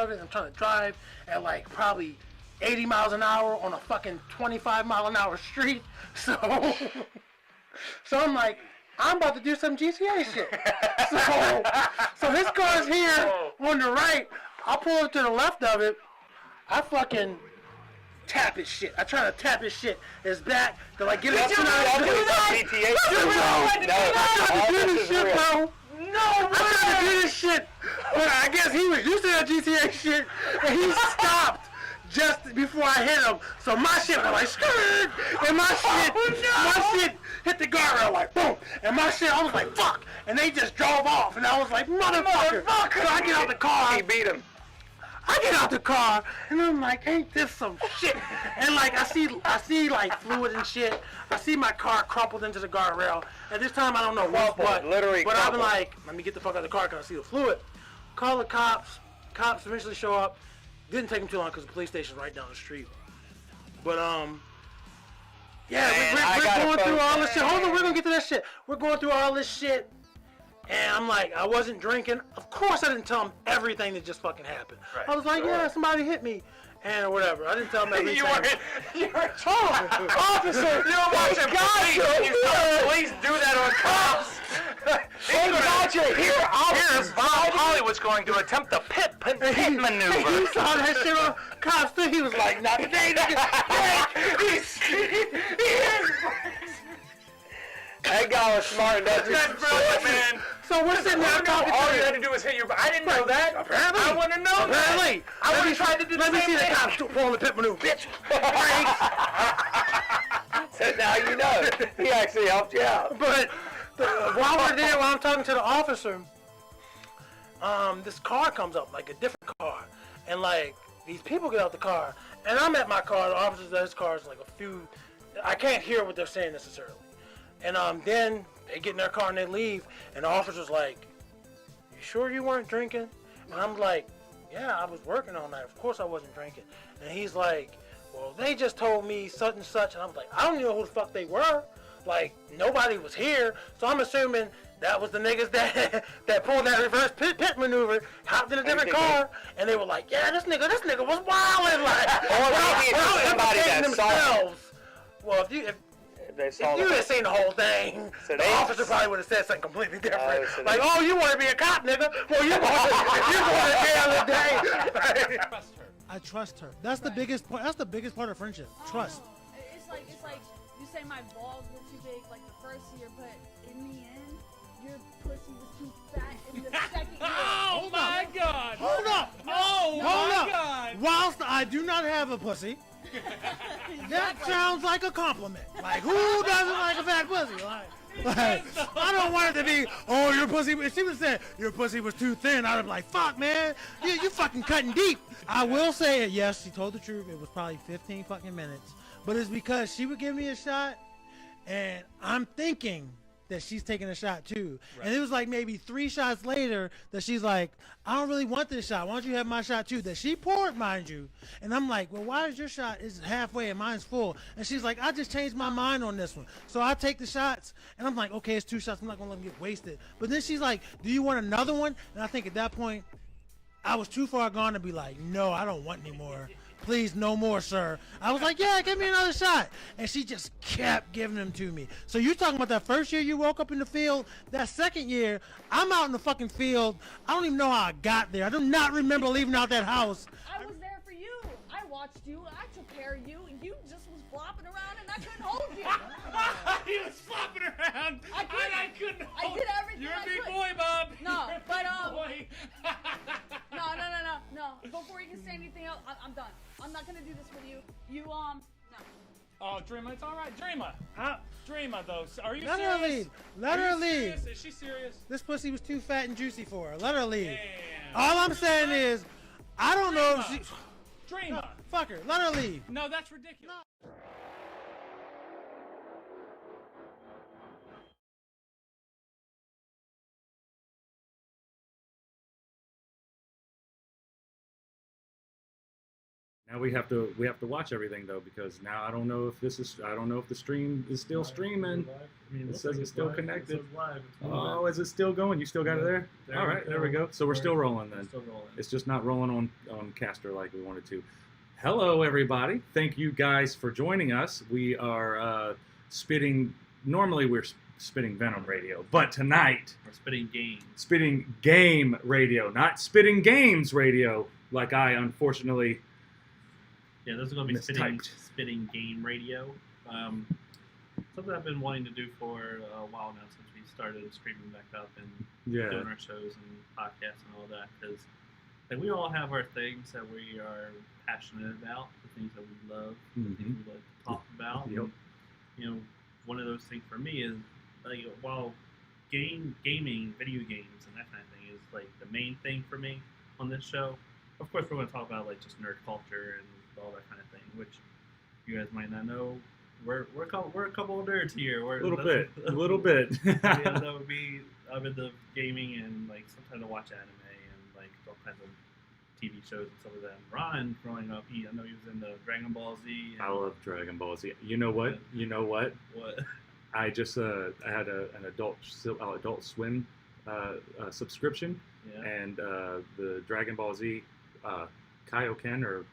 of it. I'm trying to drive at like probably 80 miles an hour on a fucking 25-mile-an-hour street. So, so I'm like, I'm about to do some GTA shit. So his car's here on the right. I'll pull up to the left of it. I fucking tap his shit. I try to tap his shit. His back to like get it. Did you really do that? I tried to do this shit, bro. No way! I tried to do this shit, but I guess he was used to that GTA shit, and he stopped just before I hit him. So my shit was like skirt, and my shit hit the guardrail like boom, and my shit I was like fuck, and they just drove off, and I was like motherfucker. So I get out the car. He beat him. I get out the car and I'm like, ain't this some shit? And like I see like fluid and shit. I see my car crumpled into the guardrail. At this time I don't know what. Literally but crumpled. I'm like, let me get the fuck out of the car because I see the fluid. Call the cops. Cops eventually show up. Didn't take them too long because the police station's right down the street. But yeah, we're going through all this shit. Hold on, we're gonna get to that shit. We're going through all this shit. And I'm like, I wasn't drinking. Of course I didn't tell him everything that just fucking happened. Right. I was like, yeah, somebody hit me. And whatever. I didn't tell him everything. You were officer. You were watching police. You saw police do that on cops. Hey, gotcha. Here's Bob Hollywood's going to attempt the pit maneuver. He saw that shit on cops too. He was like, not today, nigga. That guy was smart enough. That's brilliant, man. So we're sitting there talking to All you him. had to do was hit your. I didn't know that. Apparently. I want to know Apparently. that. I would have tried to do the Let me same see the thing. cops pulling the pit maneuver, bitch. So now you know. He actually helped you out. But while we're there, while I'm talking to the officer, this car comes up, like a different car. And like, these people get out the car. And I'm at my car, the officer's at his car is like a few, I can't hear what they're saying necessarily. And then they get in their car and they leave. And the officer's like, you sure you weren't drinking? And I'm like, yeah, I was working all night. Of course I wasn't drinking. And he's like, well, they just told me such and such. And I'm like, I don't know who the fuck they were. Like, nobody was here. So I'm assuming that was the niggas that that pulled that reverse pit maneuver, hopped in a different car, and they were like, yeah, this nigga was wilding. Like, Or maybe it's somebody that saw him. Well, if They saw you the had seen the whole thing, So the they- officer probably would have said something completely different. so Like, they- oh, you want to be a cop, nigga? Well, you going to jail today. I trust her. That's the biggest part. That's the biggest part of friendship. Trust. It's like you say my balls were too big like the first year, but in the end, your pussy was too fat in the second year. Oh my God! Hold up. Oh Hold my up. God! Whilst I do not have a pussy, that sounds like a compliment. Like, who doesn't like a fat pussy? Like, I don't want it to be, oh, your pussy. If she would have said your pussy was too thin, I'd have been like, fuck, man, you fucking cutting deep. I will say it. Yes, she told the truth. It was probably 15 fucking minutes, but it's because she would give me a shot, and I'm thinking that she's taking a shot too. Right. And it was like maybe 3 shots later that she's like, I don't really want this shot. Why don't you have my shot too? That she poured, mind you. And I'm like, well, why is your shot is halfway and mine's full? And she's like, I just changed my mind on this one. So I take the shots, and I'm like, okay, it's 2 shots. I'm not going to let them get wasted. But then she's like, do you want another one? And I think at that point, I was too far gone to be like, no, I don't want any more. Please, no more, sir. I was like, yeah, give me another shot. And she just kept giving them to me. So you talking about that first year you woke up in the field? That second year, I'm out in the fucking field. I don't even know how I got there. I do not remember leaving out that house. I was there for you. I watched you. I took care of you, and you just was flopping around, and I couldn't hold you. He was flopping around. I couldn't. I couldn't. I did everything You're a I big could. boy, Bob. No, You're a but, big boy. No. Before you can say anything else, I'm done. I'm not gonna do this with you. No. Oh, Dreamer, it's all right. Dreamer. Dreamer, though. Are you Let serious? her leave. Let Are her you leave. serious? Is she serious? This pussy was too fat and juicy for her. Let her leave. Damn. All I'm saying is, I don't know if she... Dreamer. No, fuck her. Let her leave. No, that's ridiculous. Now we have to watch everything though, because now I don't know if the stream is still streaming. It says it's still connected. Oh, is it still going? You still got it there? All right, there we go. So we're still rolling then. It's just not rolling on Caster like we wanted to. Hello, everybody. Thank you guys for joining us. We are normally we're spitting Venom radio, but tonight we're spitting games. Spitting game radio, not spitting games radio, like I unfortunately. Yeah, this is going to be spitting game radio. Something I've been wanting to do for a while now, since we started streaming back up and doing our shows and podcasts and all that. Because we all have our things that we are passionate about, the things that we love, the things we like to talk about. Yep. And, one of those things for me is while gaming, video games, and that kind of thing is the main thing for me on this show. Of course, we're going to talk about just nerd culture and all that kind of thing, which you guys might not know. We're a couple of nerds here. A little bit. I'm into gaming and sometimes I watch anime and all kinds of TV shows and stuff like that. And Ron, growing up, I know he was into Dragon Ball Z. I love Dragon Ball Z. You know what? What? I just I had an Adult Swim subscription, and the Dragon Ball Z Kaioken, or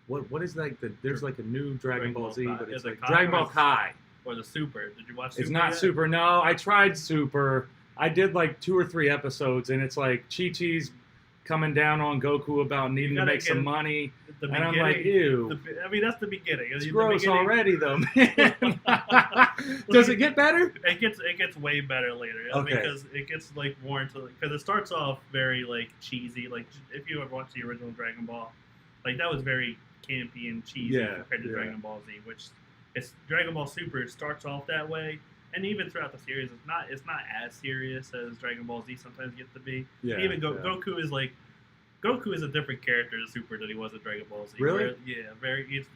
what is there's a new Dragon Ball Z, but it's Dragon Ball Kai. Or the Super. Did you watch Super? It's not Super. No, I tried Super. I did 2 or 3 episodes, and it's Chi-Chi's coming down on Goku about needing to make some money. And I'm like, ew. That's the beginning. It's gross already, though, man. Does it get better? It gets way better later. Okay. Because it gets more into because it starts off very cheesy. If you ever watched the original Dragon Ball, that was very campy and cheesy compared to Dragon Ball Z, which it's Dragon Ball Super starts off that way. And even throughout the series, it's not as serious as Dragon Ball Z sometimes gets to be. Yeah, even Goku is Goku is a different character in Super than he was in Dragon Ball Z. Really? Very. It's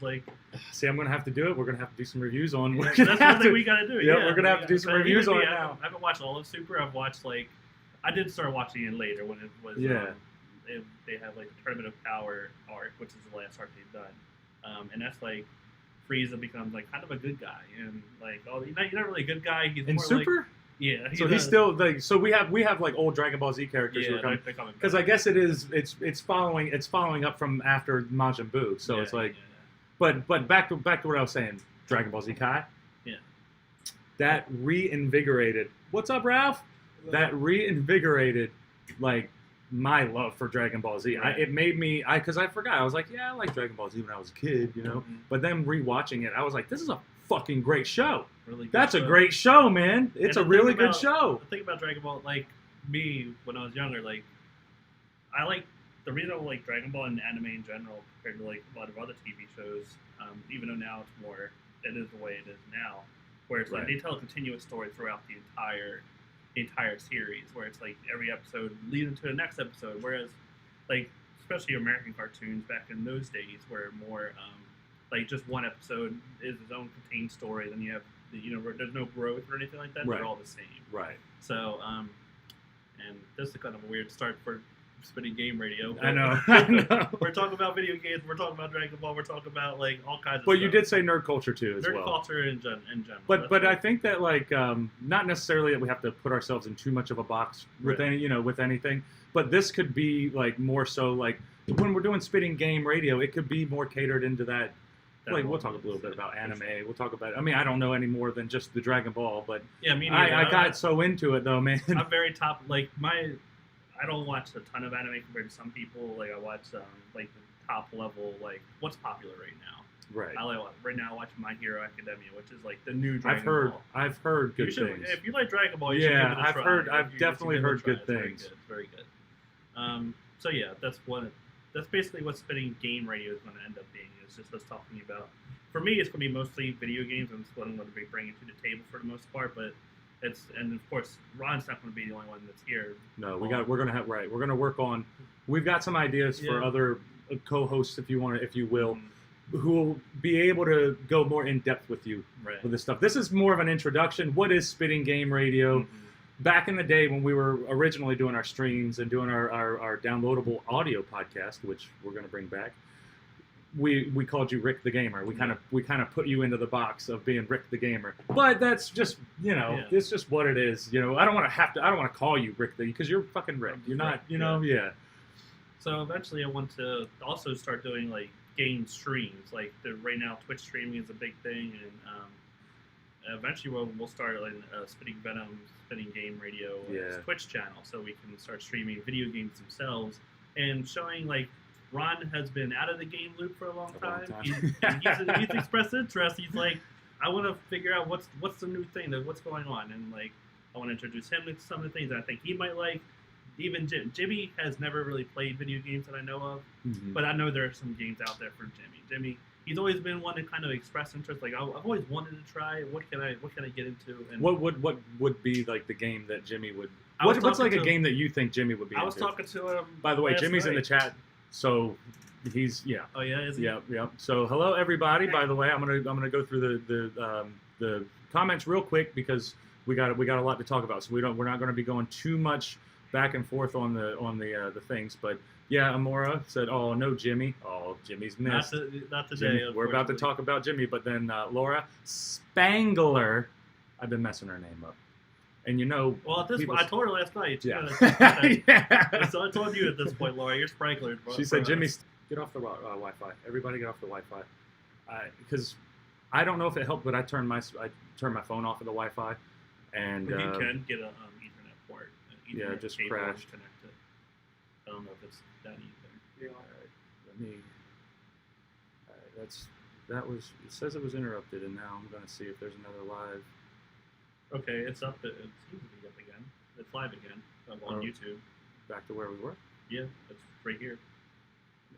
See, I'm gonna have to do it. We're gonna have to do some reviews on. That's the thing we gotta do. Yeah, we're gonna have to do some reviews on it now. I haven't watched all of Super. I've watched I did start watching it later when it was. They have the Tournament of Power arc, which is the last arc they've done, and that's Frieza becomes kind of a good guy, and he's not really a good guy. He's in more Super. So he's still so we have old Dragon Ball Z characters who are coming because I guess it's following up from after Majin Buu. So but back to what I was saying, Dragon Ball Z Kai. Yeah. That reinvigorated. What's up, Ralph? That reinvigorated my love for Dragon Ball Z. Right. It made me because I forgot. I was like, I liked Dragon Ball Z when I was a kid, But then rewatching it, I was like, this is a fucking great show. Really good That's show. a great show, man. It's a really good show. The thing about Dragon Ball, me when I was younger, I like the reason I like Dragon Ball and anime in general compared to a lot of other TV shows. Even though now it is the way it is now, where it's they tell a continuous story throughout the entire series, where it's every episode leads into the next episode, whereas especially American cartoons back in those days were more just one episode is its own contained story, then you have there's no growth or anything like that. Right. They're all the same. Right. So and this is kind of a weird start for spitting game radio. I know. We're talking about video games, we're talking about Dragon Ball, we're talking about all kinds of But stuff. you did say nerd culture too as well. Nerd culture in general. But I think that not necessarily that we have to put ourselves in too much of a box with with anything. But this could be more so when we're doing spitting game radio, it could be more catered into that. We'll talk a little bit about anime. We'll talk about. I don't know any more than just the Dragon Ball, but I got so into it though, man. I'm very top. I don't watch a ton of anime compared to some people. I watch the top level, what's popular right now. Right. Right now I watch My Hero Academia, which is the new Dragon Ball. I've heard good things. If you like Dragon Ball, you should give it a try. I've definitely heard good things. It's very good. So yeah, that's basically what spitting game radio is going to end up being. It's just us talking about. For me, it's going to be mostly video games, and it's what I'm going to be bringing to the table for the most part. But and of course, Ron's not going to be the only one that's here. No, we're going to work on. We've got some ideas for other co-hosts, if you will, who will be able to go more in depth with you with this stuff. This is more of an introduction. What is spitting game radio? Mm-hmm. Back in the day when we were originally doing our streams and doing our downloadable audio podcast, which we're going to bring back, we called you Rick the Gamer. We kind of put you into the box of being Rick the Gamer. But that's just it's just what it is. I don't want to call you Rick because you're fucking Rick. You're not. Yeah. So eventually, I want to also start doing like game streams. Like right now, Twitch streaming is a big thing, and eventually we'll start like Spitting Venom, Spitting Game Radio, Twitch channel, so we can start streaming video games themselves and showing like. Ron has been out of the game loop for a long time. He's expressed interest. He's like, I want to figure out what's the new thing, what's going on, and like I want to introduce him to some of the things that I think he might like. Even Jimmy has never really played video games that I know of, but I know there are some games out there for Jimmy. Jimmy, he's always been one to kind of express interest. Like I've always wanted to try. What can I get into? And what would be like the game that Jimmy would? What's like a game that you think Jimmy would be? I was talking to him. By the way, Jimmy's in the chat. So he's Oh yeah, is he? Yeah. So hello everybody. By the way, I'm gonna go through the comments real quick because we got a lot to talk about. So we're not going to be going too much back and forth on the things. But yeah, Amora said, "Oh no, Jimmy. Oh, Jimmy's missed. Not today. We're about to talk about Jimmy, but then Laura Spangler. I've been messing her name up. And well, at this point, I told her last night. Yeah. So I told you at this point, Laura, you're Sprankler. She said, Jimmy, get off the Wi-Fi. Everybody get off the Wi-Fi. Because I don't know if it helped, but I turned my phone off of the Wi-Fi. And you can get an Ethernet port. Ethernet just cable crashed. Connected. I don't know if it's that either. All right, let me. That was. It says it was interrupted, and now I'm going to see if there's another live. Okay, it's up. It seems to be up again. It's live again on YouTube. Back to where we were? Yeah, it's right here.